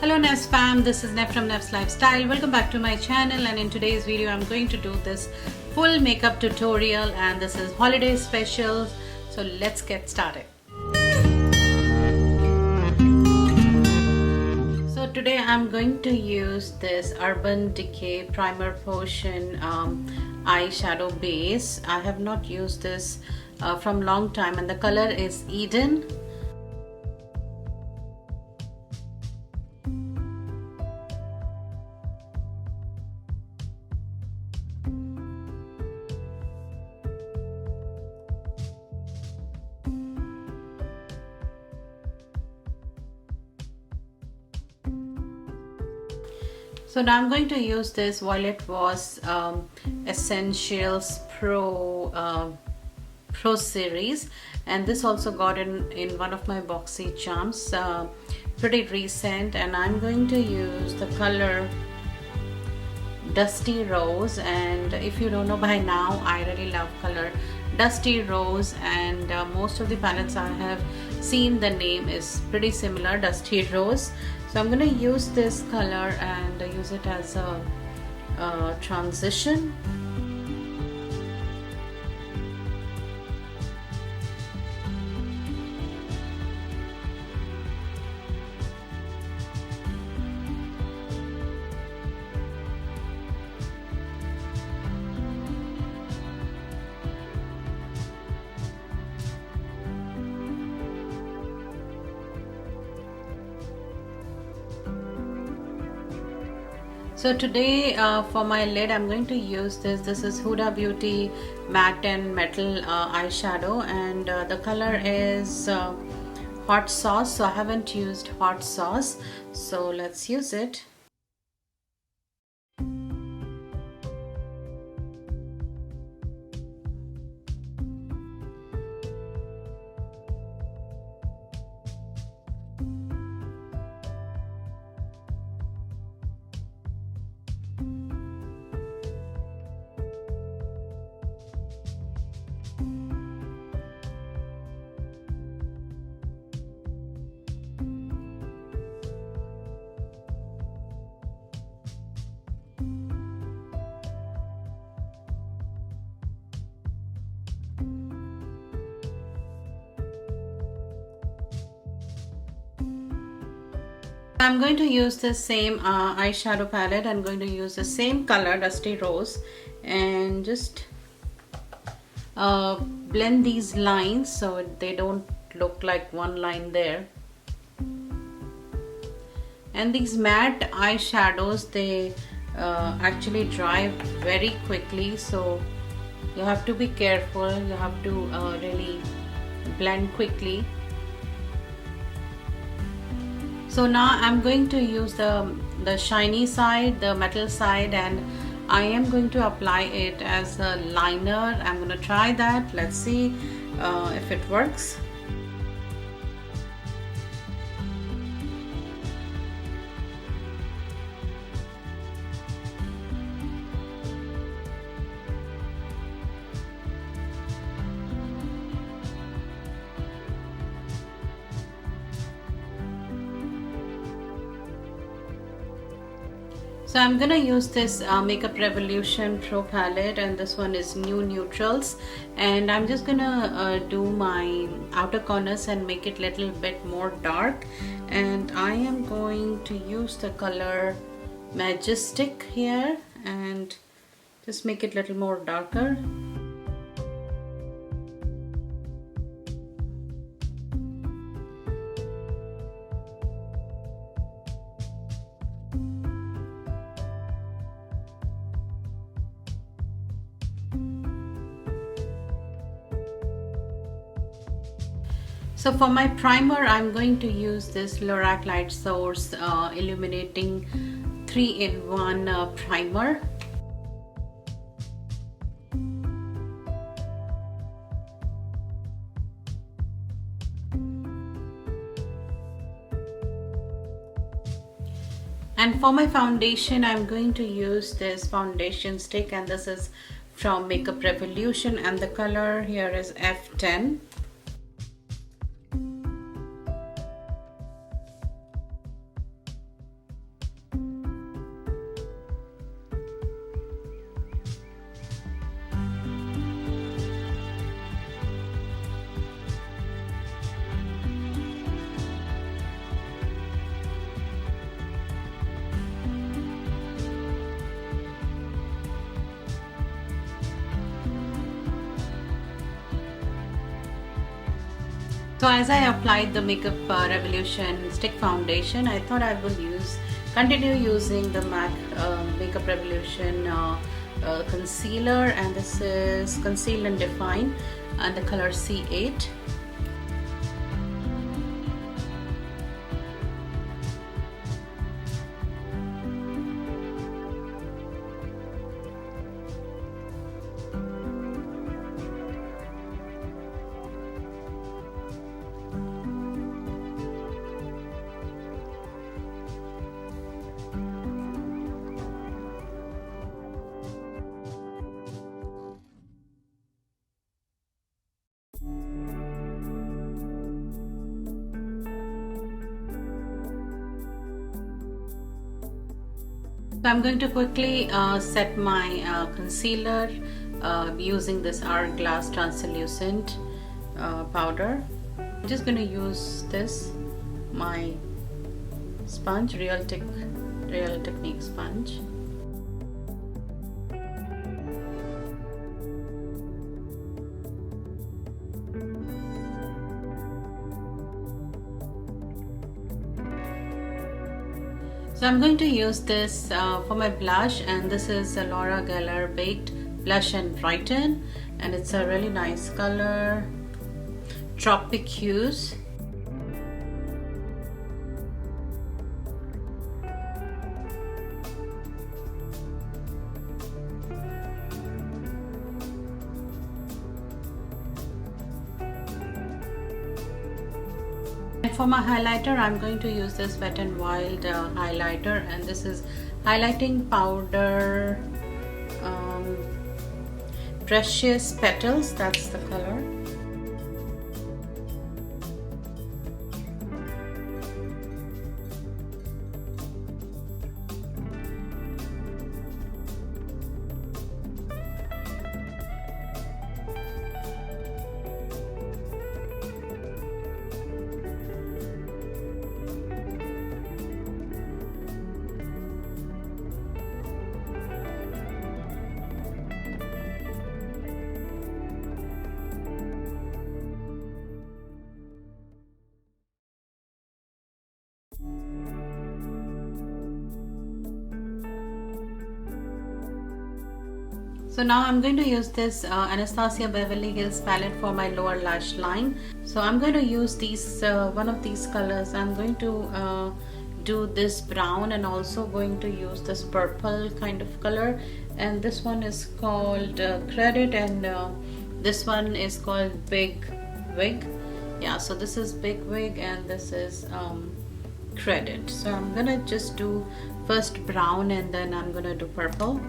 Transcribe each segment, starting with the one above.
Hello Neve's fam, this is Neve from Neve's Lifestyle. Welcome back to my channel, and in today's video I'm going to do this full makeup tutorial, and this is holiday special. So let's get started. So today I'm going to use this Urban Decay Primer Potion eyeshadow base. I have not used this from long time, and the color is Eden. So now I'm going to use this Violet Voss Essentials Pro series, and this also got in one of my boxy charms, pretty recent. And I'm going to use the color Dusty Rose, and if you don't know by now, I really love color Dusty Rose, and most of the palettes I have seen, the name is pretty similar, Dusty Rose. So I'm going to use this color and use it as a transition. So today for my lid I'm going to use this is Huda Beauty Matte and Metal eyeshadow, and the color is Hot Sauce. So I haven't used Hot Sauce, so let's use it. I'm going to use the same eyeshadow palette. I'm going to use the same color Dusty Rose and just blend these lines so they don't look like one line there. And these matte eyeshadows, they actually dry very quickly, so you have to be careful. You have to really blend quickly. So now I'm going to use the shiny side, the metal side, and I am going to apply it as a liner. I'm going to try that. Let's see if it works. So I'm gonna use this Makeup Revolution Pro palette, and this one is New Neutrals, and I'm just gonna do my outer corners and make it a little bit more dark. And I am going to use the color Majestic here and just make it a little more darker. So for my primer, I'm going to use this Lorac Light Source Illuminating 3-in-1 primer. And for my foundation, I'm going to use this foundation stick, and this is from Makeup Revolution, and the color here is F10. So as I applied the Makeup Revolution stick foundation, I thought I will continue using the MAC Makeup Revolution concealer, and this is Conceal and Define and the color C8. So I'm going to quickly set my concealer using this Hourglass translucent powder. I'm just going to use my sponge, Real Technique sponge. So I'm going to use this for my blush, and this is a Laura Geller Baked Blush and Brighten, and it's a really nice color, Tropic Hues. And for my highlighter, I'm going to use this Wet n Wild highlighter, and this is highlighting powder, Precious Petals, that's the color. So now I'm going to use this Anastasia Beverly Hills palette for my lower lash line. So I'm going to use one of these colors. I'm going to do this brown, and also going to use this purple kind of color. And this one is called Credit, and this one is called Big Wig. Yeah, so this is Big Wig and this is Credit. So I'm gonna just do first brown, and then I'm gonna do purple.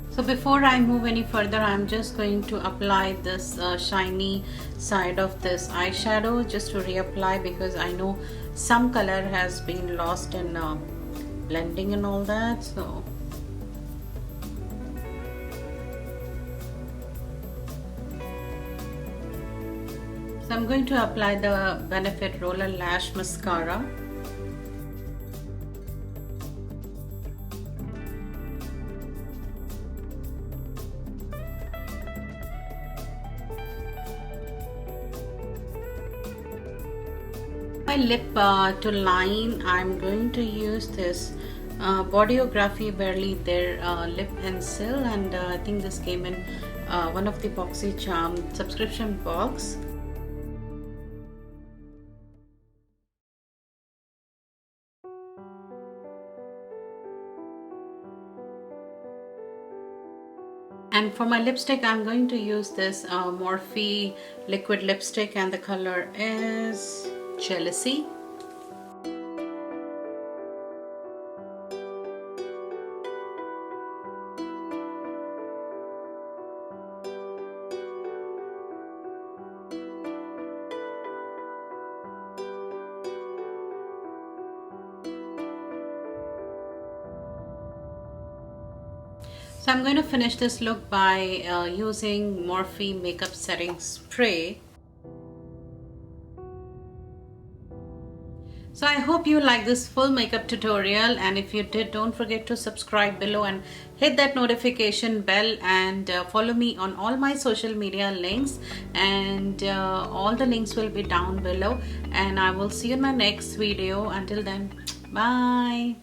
So before I move any further, I'm just going to apply this shiny side of this eyeshadow just to reapply, because I know some color has been lost in blending and all that. So I'm going to apply the Benefit Roller Lash Mascara. My lip to line, I'm going to use this Bodyography Barely There lip pencil, and I think this came in one of the BoxyCharm subscription box. And for my lipstick, I'm going to use this Morphe liquid lipstick, and the color is Jealousy. So I'm going to finish this look by using Morphe makeup setting spray. So I hope you like this full makeup tutorial, and if you did, don't forget to subscribe below and hit that notification bell, and follow me on all my social media links, and all the links will be down below, and I will see you in my next video. Until then, bye.